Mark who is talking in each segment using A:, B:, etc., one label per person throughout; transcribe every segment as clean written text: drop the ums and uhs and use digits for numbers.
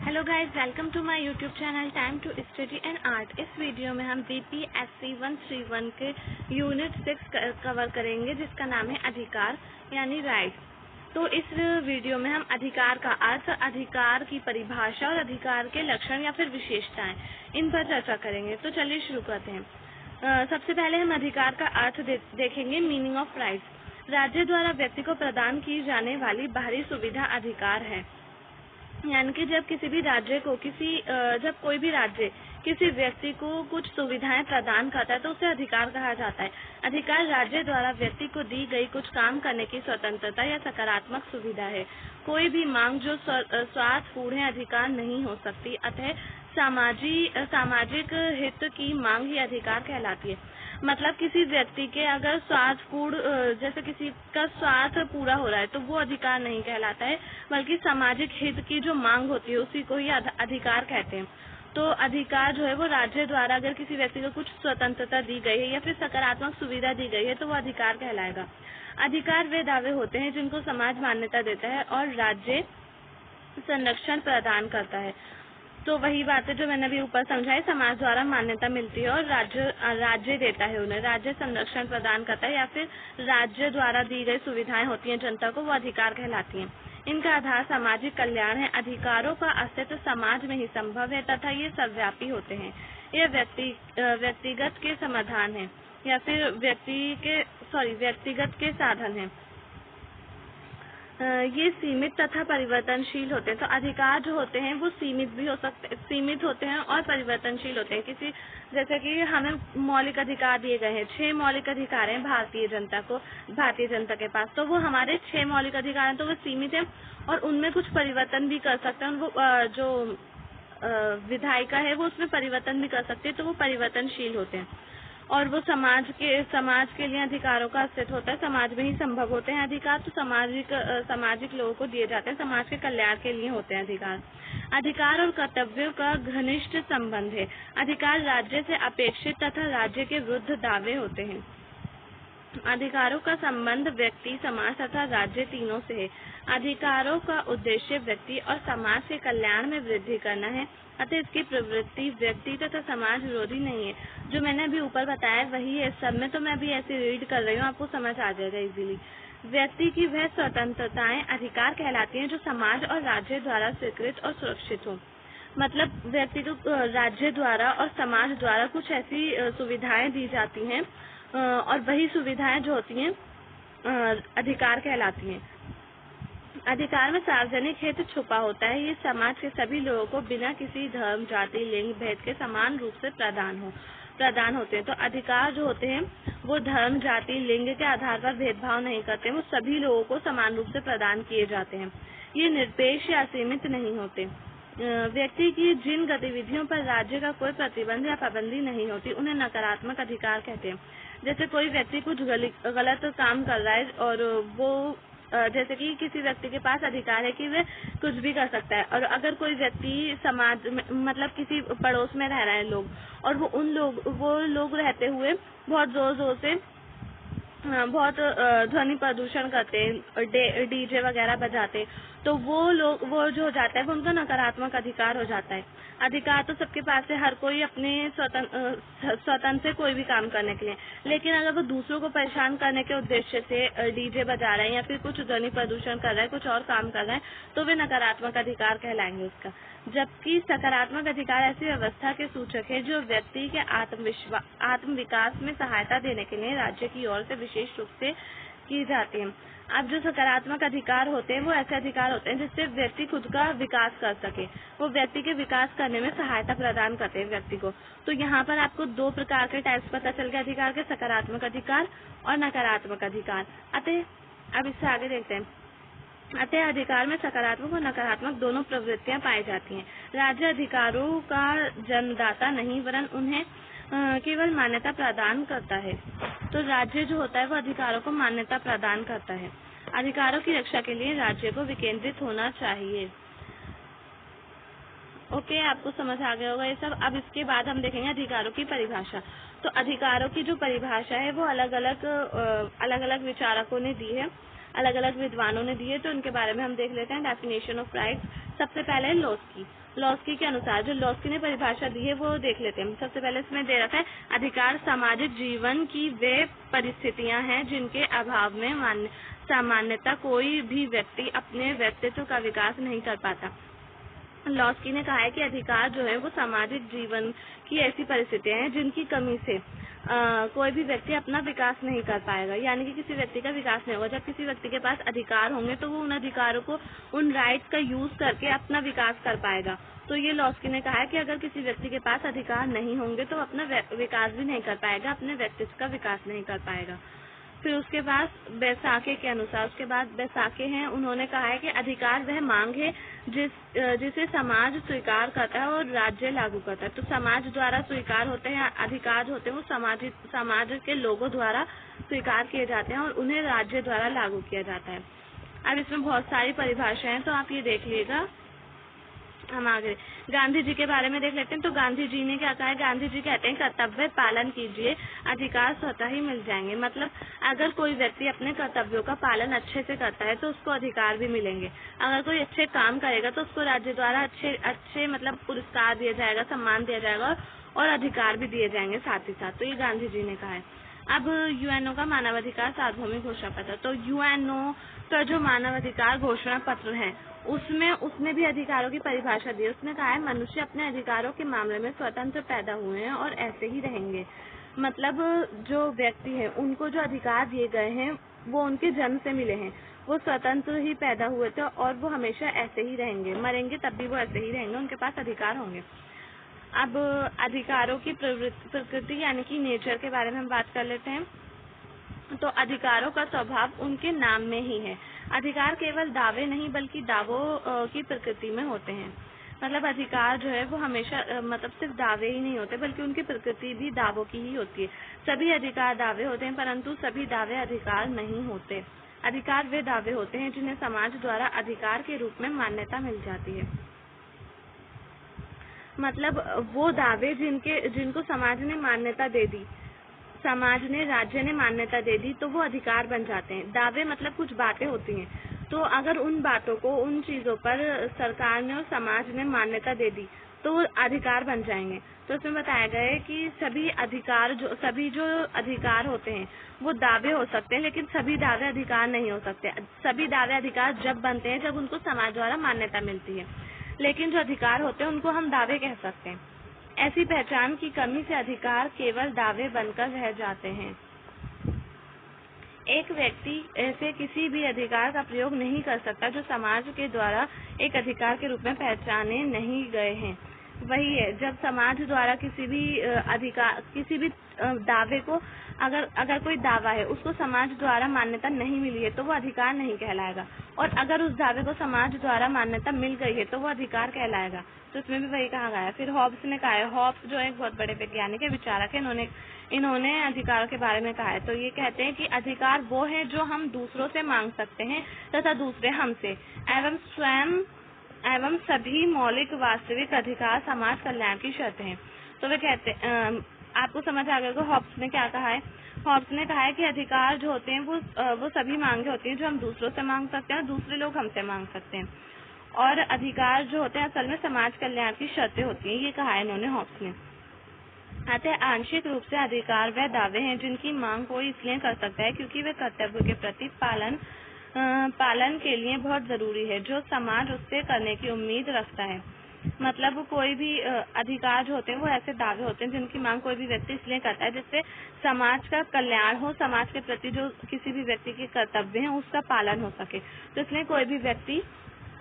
A: Hello guys, welcome to my YouTube channel time to study and art. इस video में हम BPSC 131 के unit 6 cover करेंगे, जिसका नाम है अधिकार यानी राइट्स। तो इस वीडियो में हम अधिकार का अर्थ, अधिकार की परिभाषा और अधिकार के लक्षण या फिर विशेषताएं, इन पर चर्चा करेंगे। तो चलिए शुरू करते हैं। सबसे पहले हम अधिकार का अर्थ देखेंगे, मीनिंग ऑफ राइट्स। राज्य द्वारा व्यक्ति को प्रदान की जाने वाली बाहरी सुविधा अधिकार है। यानी कि जब किसी भी राज्य को जब कोई भी राज्य किसी व्यक्ति को कुछ सुविधाएं प्रदान करता है तो उसे अधिकार कहा जाता है। अधिकार राज्य द्वारा व्यक्ति को दी गई कुछ काम करने की स्वतंत्रता या सकारात्मक सुविधा है। कोई भी मांग जो स्वार्थपूर्ण अधिकार नहीं हो सकती, अतः सामाजिक हित की मांग ही अधिकार कहलाती है। मतलब किसी व्यक्ति के अगर जैसे किसी का स्वार्थ पूरा हो रहा है तो वो अधिकार नहीं कहलाता है, बल्कि सामाजिक हित की जो मांग होती है उसी को ही अधिकार कहते हैं। तो अधिकार जो है वो राज्य द्वारा अगर किसी व्यक्ति को कुछ स्वतंत्रता दी गई है या फिर सकारात्मक सुविधा दी गई है तो वो अधिकार कहलाएगा। अधिकार वे दावे होते हैं जिनको समाज मान्यता देता है और राज्य संरक्षण प्रदान करता है। तो वही बात है जो मैंने अभी ऊपर समझाई, समाज द्वारा मान्यता मिलती है और राज्य देता है उन्हें, राज्य संरक्षण प्रदान करता है या फिर राज्य द्वारा दी गई सुविधाएं होती हैं जनता को, वो अधिकार कहलाती हैं। इनका आधार सामाजिक कल्याण है। अधिकारों का अस्तित्व समाज में ही संभव है तथा ये सर्वव्यापी होते हैं। यह व्यक्तिगत के समाधान है या फिर व्यक्तिगत के साधन है। ये सीमित तथा परिवर्तनशील होते हैं। तो अधिकार जो होते हैं वो सीमित होते हैं और परिवर्तनशील होते हैं। जैसे कि हमें मौलिक अधिकार दिए गए हैं, 6 मौलिक अधिकार हैं भारतीय जनता के पास। तो वो हमारे 6 मौलिक अधिकार हैं, तो वो सीमित है और उनमें कुछ परिवर्तन भी कर सकते हैं। वो जो विधायिका है वो उसमें परिवर्तन भी कर सकती है, तो वो परिवर्तनशील होते हैं। और वो समाज के लिए अधिकारों का अस्तित्व होता है, समाज में ही संभव होते हैं अधिकार। तो सामाजिक लोगों को दिए जाते हैं, समाज के कल्याण के लिए होते हैं अधिकार। अधिकार और कर्तव्यों का घनिष्ठ संबंध है। अधिकार राज्य से अपेक्षित तथा राज्य के विरुद्ध दावे होते हैं। अधिकारों का संबंध व्यक्ति, समाज तथा राज्य तीनों से है। अधिकारों का उद्देश्य व्यक्ति और समाज के कल्याण में वृद्धि करना है, अतः इसकी प्रवृत्ति व्यक्ति तथा समाज विरोधी नहीं है। जो मैंने अभी ऊपर बताया वही है सब में, तो मैं अभी ऐसे रीड कर रही हूँ, आपको समझ आ जाएगा इजीली। व्यक्ति की वह स्वतंत्रताएं अधिकार कहलाती हैं जो समाज और राज्य द्वारा स्वीकृत और सुरक्षित हो। मतलब व्यक्ति को राज्य द्वारा और समाज द्वारा कुछ ऐसी सुविधाएं दी जाती हैं और वही सुविधाएं जो होती हैं अधिकार कहलाती हैं। अधिकार में सार्वजनिक हित छुपा होता है। ये समाज के सभी लोगों को बिना किसी धर्म, जाति, लिंग भेद के समान रूप से प्रदान होते हैं। तो अधिकार जो होते हैं वो धर्म, जाति, लिंग के आधार पर भेदभाव नहीं करते, वो सभी लोगों को समान रूप से प्रदान किए जाते हैं। ये निरपेक्ष या असीमित नहीं होते। व्यक्ति की जिन गतिविधियों पर राज्य का कोई प्रतिबंध या पाबंदी नहीं होती उन्हें नकारात्मक अधिकार कहते हैं। जैसे कोई व्यक्ति कुछ गलत काम कर रहा है और वो जैसे कि किसी व्यक्ति के पास अधिकार है कि वह कुछ भी कर सकता है, और अगर कोई व्यक्ति समाज में मतलब किसी पड़ोस में रह रहे हैं लोग और वो लोग रहते हुए बहुत जोर से बहुत ध्वनि प्रदूषण करते हैं, डीजे वगैरह बजाते, तो वो जो हो जाता है वो उनका नकारात्मक अधिकार हो जाता है। अधिकार तो सबके पास है, हर कोई अपने स्वतंत्र से कोई भी काम करने के लिए, लेकिन अगर वो दूसरों को परेशान करने के उद्देश्य से डीजे बजा रहे हैं या फिर कुछ ध्वनि प्रदूषण कर रहे हैं, कुछ और काम कर रहे हैं, तो वे नकारात्मक अधिकार कहलाएंगे उसका। जबकि सकारात्मक अधिकार ऐसी व्यवस्था के सूचक है जो व्यक्ति के आत्म विकास में सहायता देने के लिए राज्य की ओर से विशेष रूप से की जाती है। अब जो सकारात्मक अधिकार होते हैं वो ऐसे अधिकार होते हैं जिससे व्यक्ति खुद का विकास कर सके, वो व्यक्ति के विकास करने में सहायता प्रदान करते हैं व्यक्ति को। तो यहाँ पर आपको 2 प्रकार के टाइप्स पता चल गए अधिकार के, सकारात्मक अधिकार और नकारात्मक अधिकार। अब इससे आगे देखते हैं। अतः अधिकार में सकारात्मक और नकारात्मक दोनों प्रवृत्तियां पाई जाती हैं। राज्य अधिकारों का जन्मदाता नहीं वरन उन्हें केवल मान्यता प्रदान करता है। तो राज्य जो होता है वो अधिकारों को मान्यता प्रदान करता है। अधिकारों की रक्षा के लिए राज्य को विकेंद्रित होना चाहिए। ओके, आपको समझ आ गया होगा ये सब। अब इसके बाद हम देखेंगे अधिकारों की परिभाषा। तो अधिकारों की जो परिभाषा है वो अलग अलग विचारकों ने दी है। अलग अलग विद्वानों ने दिए, तो उनके बारे में हम देख लेते हैं। डेफिनेशन ऑफ राइट्स सबसे पहले लॉस्की के अनुसार जो लॉस्की ने परिभाषा दी है वो देख लेते हैं। सबसे पहले इसमें दे रखा है अधिकार सामाजिक जीवन की वे परिस्थितियां हैं जिनके अभाव में सामान्यतः कोई भी व्यक्ति अपने व्यक्तित्व का विकास नहीं कर पाता। लॉस्की ने कहा है कि अधिकार जो है वो सामाजिक जीवन की ऐसी परिस्थितियां हैं जिनकी कमी से कोई भी व्यक्ति अपना विकास नहीं कर पाएगा, यानी कि किसी व्यक्ति का विकास नहीं होगा। जब किसी व्यक्ति के पास अधिकार होंगे तो वो उन अधिकारों को, उन राइट्स का यूज करके अपना विकास कर पाएगा। तो ये लॉस्की ने कहा है कि अगर किसी व्यक्ति के पास अधिकार नहीं होंगे तो अपना विकास भी नहीं कर पाएगा, अपने व्यक्तित्व का विकास नहीं कर पाएगा। फिर उसके बाद बैसाखे के अनुसार, उसके बाद बैसाखे हैं, उन्होंने कहा है कि अधिकार वह मांग है जिसे समाज स्वीकार करता है और राज्य लागू करता है। तो समाज द्वारा स्वीकार होते हैं अधिकार होते हैं, वो समाज के लोगों द्वारा स्वीकार किए जाते हैं और उन्हें राज्य द्वारा लागू किया जाता है। अब इसमें बहुत सारी परिभाषाएं हैं, तो आप ये देख लीजिएगा। हम आगे गांधी जी के बारे में देख लेते हैं। तो गांधी जी ने क्या कहा है? गांधी जी कहते हैं कर्तव्य पालन कीजिए, अधिकार स्वतः ही मिल जाएंगे। मतलब अगर कोई व्यक्ति अपने कर्तव्यों का पालन अच्छे से करता है तो उसको अधिकार भी मिलेंगे। अगर कोई अच्छे काम करेगा तो उसको राज्य द्वारा अच्छे मतलब पुरस्कार दिया जाएगा, सम्मान दिया जाएगा और अधिकार भी दिए जाएंगे साथ ही साथ। तो ये गांधी जी ने कहा है। अब यूएनओ का मानवाधिकार सार्वभौमिक घोषणा पत्र, तो यूएनओ का जो मानवाधिकार घोषणा पत्र है उसने भी अधिकारों की परिभाषा दी। उसने कहा है मनुष्य अपने अधिकारों के मामले में स्वतंत्र पैदा हुए हैं और ऐसे ही रहेंगे। मतलब जो व्यक्ति है उनको जो अधिकार दिए गए हैं वो उनके जन्म से मिले हैं, वो स्वतंत्र ही पैदा हुए थे और वो हमेशा ऐसे ही रहेंगे, मरेंगे तब भी वो ऐसे ही रहेंगे, उनके पास अधिकार होंगे। अब अधिकारों की प्रकृति यानी कि नेचर के बारे में हम बात कर लेते हैं। तो अधिकारों का स्वभाव उनके नाम में ही है। अधिकार केवल दावे नहीं बल्कि दावों की प्रकृति में होते हैं। मतलब अधिकार जो है वो हमेशा मतलब सिर्फ दावे ही नहीं होते बल्कि उनकी प्रकृति भी दावों की ही होती है। सभी अधिकार दावे होते हैं परंतु सभी दावे अधिकार नहीं होते। अधिकार वे दावे होते हैं जिन्हें समाज द्वारा अधिकार के रूप में मान्यता मिल जाती है। मतलब वो दावे जिनको समाज ने मान्यता दे दी, समाज ने, राज्य ने मान्यता दे दी तो वो अधिकार बन जाते हैं। दावे मतलब कुछ बातें होती हैं, तो अगर उन बातों को, उन चीजों पर सरकार ने और समाज ने मान्यता दे दी तो वो अधिकार बन जाएंगे। तो इसमें बताया गया है कि सभी जो अधिकार होते हैं वो दावे हो सकते हैं, लेकिन सभी दावे अधिकार नहीं हो सकते। सभी दावे अधिकार जब बनते हैं जब उनको समाज द्वारा मान्यता मिलती है, लेकिन जो अधिकार होते हैं उनको हम दावे कह सकते हैं। ऐसी पहचान की कमी से अधिकार केवल दावे बनकर रह जाते हैं। एक व्यक्ति ऐसे किसी भी अधिकार का प्रयोग नहीं कर सकता जो समाज के द्वारा एक अधिकार के रूप में पहचाने नहीं गए हैं। वही है, जब समाज द्वारा किसी भी दावे को, अगर कोई दावा है उसको समाज द्वारा मान्यता नहीं मिली है तो वो अधिकार नहीं कहलाएगा, और अगर उस दावे को समाज द्वारा मान्यता मिल गई है तो वो अधिकार कहलाएगा। तो इसमें भी वही कहा गया है। फिर हॉब्स ने कहा है, हॉब्स जो एक बहुत बड़े वैज्ञानिक है, विचारक है, इन्होंने अधिकारों के बारे में कहा है। तो ये कहते हैं कि अधिकार वो है जो हम दूसरों से मांग सकते हैं तथा दूसरे हमसे, एवं स्वयं एवं सभी मौलिक वास्तविक अधिकार समाज कल्याण की शर्त हैं। तो वे कहते आपको समझ आ गया हॉब्स ने क्या कहा है। हॉब्स ने कहा है कि अधिकार जो होते हैं वो सभी मांगे होती हैं जो हम दूसरों से मांग सकते हैं और दूसरे लोग हमसे मांग सकते हैं, और अधिकार जो होते हैं असल में समाज कल्याण की शर्तें होती हैं। ये कहा है इन्होंने, हॉब्स ने। अतः आंशिक रूप से अधिकार वह दावे हैं जिनकी मांग कोई इसलिए कर सकता है क्योंकि वे कर्तव्य के प्रति पालन के लिए बहुत जरूरी है जो समाज उससे करने की उम्मीद रखता है। मतलब कोई भी अधिकार जो होते हैं वो ऐसे दावे होते हैं जिनकी मांग कोई भी व्यक्ति इसलिए करता है जिससे समाज का कल्याण हो, समाज के प्रति जो किसी भी व्यक्ति के कर्तव्य हैं उसका पालन हो सके। तो इसलिए कोई भी व्यक्ति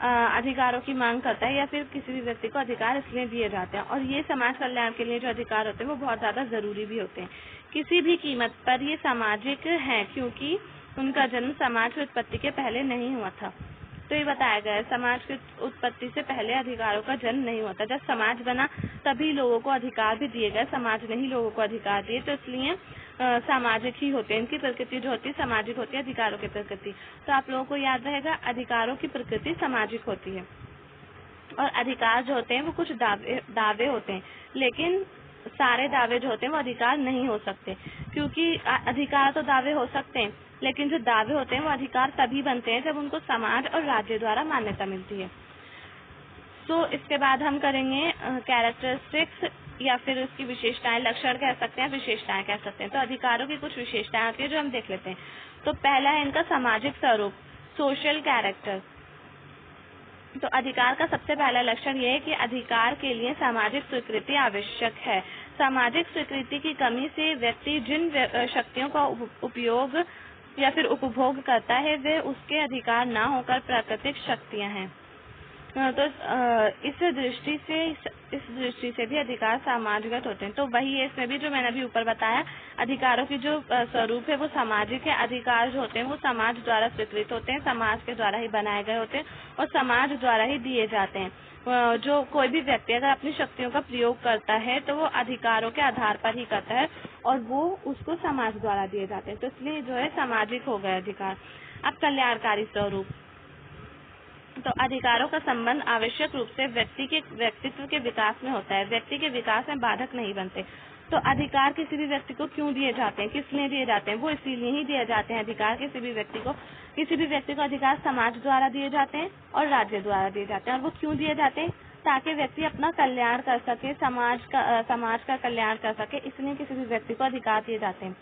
A: अधिकारों की मांग करता है या फिर किसी भी व्यक्ति को अधिकार इसलिए दिए जाते हैं, और ये समाज कल्याण के लिए जो अधिकार होते हैं वो बहुत ज्यादा जरूरी भी होते हैं। किसी भी कीमत पर ये सामाजिक है क्योंकि उनका जन्म समाज की उत्पत्ति के पहले नहीं हुआ था। तो ये बताया गया है, समाज की उत्पत्ति से पहले अधिकारों का जन्म नहीं हुआ था। जब समाज बना तभी लोगों को अधिकार भी दिए गए, समाज ने ही लोगों को अधिकार दिए, तो इसलिए सामाजिक ही होते हैं। इनकी प्रकृति जो होती है सामाजिक होती है, अधिकारों की प्रकृति। तो आप लोगों को याद रहेगा अधिकारों की प्रकृति सामाजिक होती है, और अधिकार जो होते हैं वो कुछ दावे होते हैं, लेकिन सारे दावे जो होते हैं वो अधिकार नहीं हो सकते, क्योंकि अधिकार तो दावे हो सकते हैं लेकिन जो दावे होते हैं वो अधिकार तभी बनते हैं जब उनको समाज और राज्य द्वारा मान्यता मिलती है। तो इसके बाद हम करेंगे कैरेक्टरिस्टिक्स या फिर उसकी विशेषताएं, लक्षण कह सकते हैं, विशेषताएं कह सकते हैं। तो अधिकारों की कुछ विशेषताएं होती है जो हम देख लेते हैं। तो पहला है इनका सामाजिक स्वरूप, सोशल कैरेक्टर। तो अधिकार का सबसे पहला लक्षण ये है कि अधिकार के लिए सामाजिक स्वीकृति आवश्यक है। सामाजिक स्वीकृति की कमी से व्यक्ति जिन शक्तियों का उपयोग या फिर उपभोग करता है वे उसके अधिकार न होकर प्राकृतिक शक्तियां हैं। तो इस दृष्टि से भी अधिकार समाजगत होते हैं। तो वही है इसमें भी जो मैंने अभी ऊपर बताया, अधिकारों की जो स्वरूप है वो सामाजिक है। अधिकार जो होते हैं वो समाज द्वारा स्वीकृत होते हैं, समाज के द्वारा ही बनाए गए होते हैं और समाज द्वारा ही दिए जाते हैं। जो कोई भी व्यक्ति अगर अपनी शक्तियों का प्रयोग करता है तो वो अधिकारों के आधार पर ही करता है और वो उसको समाज द्वारा दिए जाते हैं। तो इसलिए जो है सामाजिक हो गए अधिकार। अब कल्याणकारी स्वरूप। तो अधिकारों का संबंध आवश्यक रूप से व्यक्ति के व्यक्तित्व के विकास में होता है, व्यक्ति के विकास में बाधक नहीं बनते। तो अधिकार किसी भी व्यक्ति को क्यों दिए जाते हैं, किस लिए दिए जाते हैं? वो इसीलिए ही दिए जाते हैं। अधिकार किसी भी व्यक्ति को अधिकार समाज द्वारा दिए जाते हैं और राज्य द्वारा दिए जाते हैं। और वो क्यों दिए जाते हैं? ताकि व्यक्ति अपना कल्याण कर सके, समाज का कल्याण कर सके, इसलिए किसी भी व्यक्ति को अधिकार दिए जाते हैं।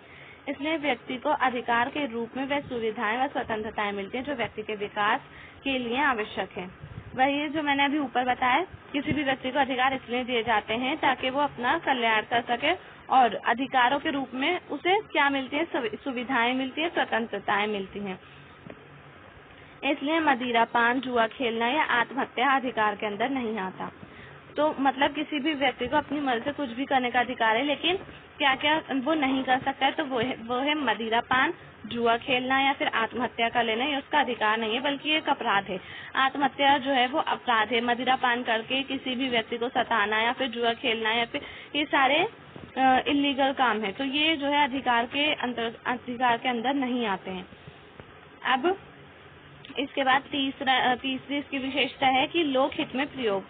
A: इसलिए व्यक्ति को अधिकार के रूप में वह सुविधाएं व स्वतंत्रताएं मिलती हैं जो व्यक्ति के विकास के लिए आवश्यक है। वही जो मैंने अभी ऊपर बताया, किसी भी व्यक्ति को अधिकार इसलिए दिए जाते हैं ताकि वो अपना कल्याण कर सके और अधिकारों के रूप में उसे क्या मिलती है? सुविधाएं मिलती है, स्वतंत्रताएं मिलती हैं। इसलिए मदिरा पान, जुआ खेलना या आत्महत्या अधिकार के अंदर नहीं आता। तो मतलब किसी भी व्यक्ति को अपनी मर्जी से कुछ भी करने का अधिकार है, लेकिन क्या क्या वो नहीं कर सकता है? तो वो है मदिरा पान, जुआ खेलना या फिर आत्महत्या कर लेना। ये उसका अधिकार नहीं है बल्कि एक अपराध है। आत्महत्या जो है वो अपराध है। मदिरा पान करके किसी भी व्यक्ति को सताना या फिर जुआ खेलना या फिर ये सारे इलीगल काम है। तो ये जो है अधिकार के अंदर नहीं आते हैं। अब इसके बाद तीसरी इसकी विशेषता है कि लोक हित में प्रयोग,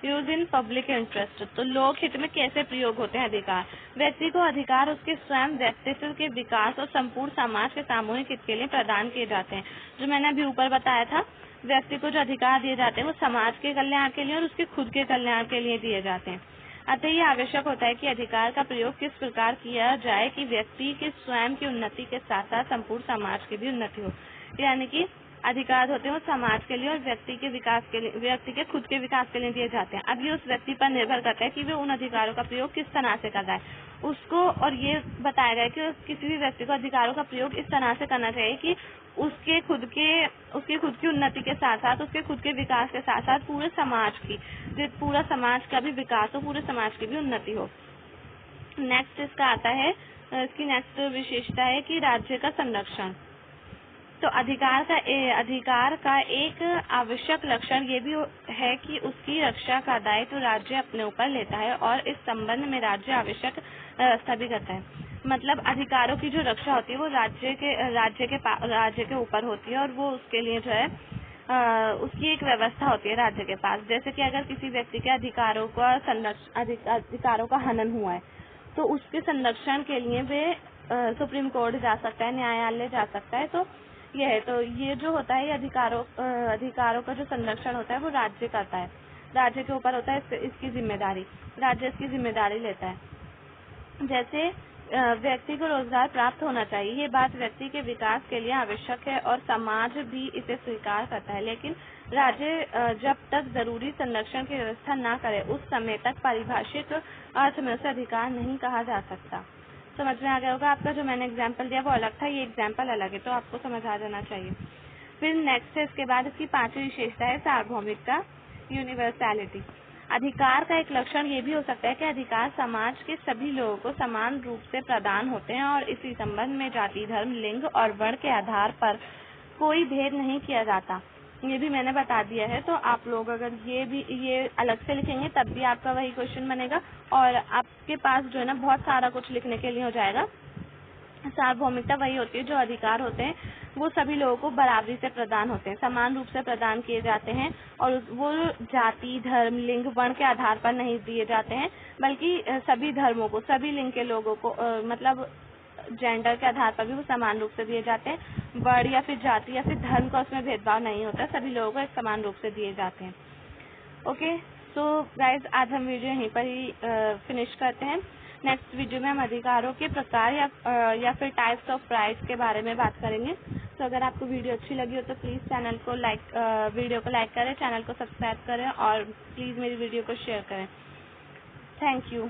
A: यूज इन पब्लिक इंटरेस्ट। तो लोक हित में कैसे प्रयोग होते हैं अधिकार? व्यक्ति को अधिकार उसके स्वयं व्यक्तित्व के विकास और संपूर्ण समाज के सामूहिक हित के लिए प्रदान किए जाते हैं। जो मैंने अभी ऊपर बताया था, व्यक्ति को जो अधिकार दिए जाते हैं वो समाज के कल्याण के लिए और उसके खुद के कल्याण के लिए दिए जाते हैं। अतः ये आवश्यक होता है कि अधिकार का प्रयोग किस प्रकार किया जाए कि व्यक्ति के स्वयं की उन्नति के साथ साथ संपूर्ण समाज की भी उन्नति हो। यानी कि अधिकार होते हैं वो समाज के लिए और व्यक्ति के विकास के लिए, व्यक्ति के खुद के विकास के लिए दिए जाते हैं। अब ये उस व्यक्ति पर निर्भर करता है कि वो उन अधिकारों का प्रयोग किस तरह से कर रहा है उसको। और ये बताया गया कि किसी भी व्यक्ति को अधिकारों का प्रयोग इस तरह से करना चाहिए कि उसके खुद की उन्नति के साथ साथ, उसके खुद के विकास के साथ साथ पूरे समाज का भी विकास हो, पूरे समाज की भी उन्नति हो। नेक्स्ट इसका आता है, इसकी नेक्स्ट विशेषता है कि राज्य का संरक्षण। तो अधिकार का एक आवश्यक लक्षण ये भी है कि उसकी रक्षा का दायित्व तो राज्य अपने ऊपर लेता है और इस संबंध में राज्य आवश्यक व्यवस्था भी करता है। मतलब अधिकारों की जो रक्षा होती है वो राज्य के ऊपर होती है और वो उसके लिए जो है उसकी एक व्यवस्था होती है राज्य के पास। जैसे कि अगर किसी व्यक्ति के अधिकारों का हनन हुआ है तो उसके संरक्षण के लिए वे सुप्रीम कोर्ट जा सकता है, न्यायालय जा सकता है। तो ये जो होता है, अधिकारों का जो संरक्षण होता है वो राज्य करता है, राज्य के ऊपर होता है इसकी जिम्मेदारी, राज्य इसकी जिम्मेदारी लेता है। जैसे व्यक्ति को रोजगार प्राप्त होना चाहिए, ये बात व्यक्ति के विकास के लिए आवश्यक है और समाज भी इसे स्वीकार करता है, लेकिन राज्य जब तक जरूरी संरक्षण की व्यवस्था न करे उस समय तक परिभाषित अर्थ में उसे अधिकार नहीं कहा जा सकता। समझ में आ गया होगा। आपका जो मैंने एग्जाम्पल दिया वो अलग था, ये एग्जाम्पल अलग है, तो आपको समझ आ जाना चाहिए। फिर नेक्स्ट है, इसके बाद इसकी पांचवी विशेषता है सार्वभौमिकता, यूनिवर्सैलिटी। अधिकार का एक लक्षण ये भी हो सकता है कि अधिकार समाज के सभी लोगों को समान रूप से प्रदान होते हैं और इसी संबंध में जाति, धर्म, लिंग और वर्ण के आधार पर कोई भेद नहीं किया जाता। ये भी मैंने बता दिया है। तो आप लोग अगर ये अलग से लिखेंगे तब भी आपका वही क्वेश्चन बनेगा और आपके पास जो है ना बहुत सारा कुछ लिखने के लिए हो जाएगा। सार्वभौमिकता वही होती है जो अधिकार होते हैं वो सभी लोगों को बराबरी से प्रदान होते हैं, समान रूप से प्रदान किए जाते हैं और वो जाति, धर्म, लिंग, वर्ण के आधार पर नहीं दिए जाते हैं, बल्कि सभी धर्मों को, सभी लिंग के लोगों को मतलब जेंडर के आधार पर भी वो समान रूप से दिए जाते हैं। वर्ण या फिर जाति या फिर धर्म का उसमें भेदभाव नहीं होता, सभी लोगों को एक समान रूप से दिए जाते हैं। ओके, सो गाइज आज हम वीडियो यहीं पर ही फिनिश करते हैं। नेक्स्ट वीडियो में हम अधिकारों के प्रकार या फिर टाइप्स ऑफ राइट्स के बारे में बात करेंगे। तो अगर आपको वीडियो अच्छी लगी हो तो प्लीज़ वीडियो को लाइक करें, चैनल को सब्सक्राइब करें और प्लीज़ मेरी वीडियो को शेयर करें। Thank you.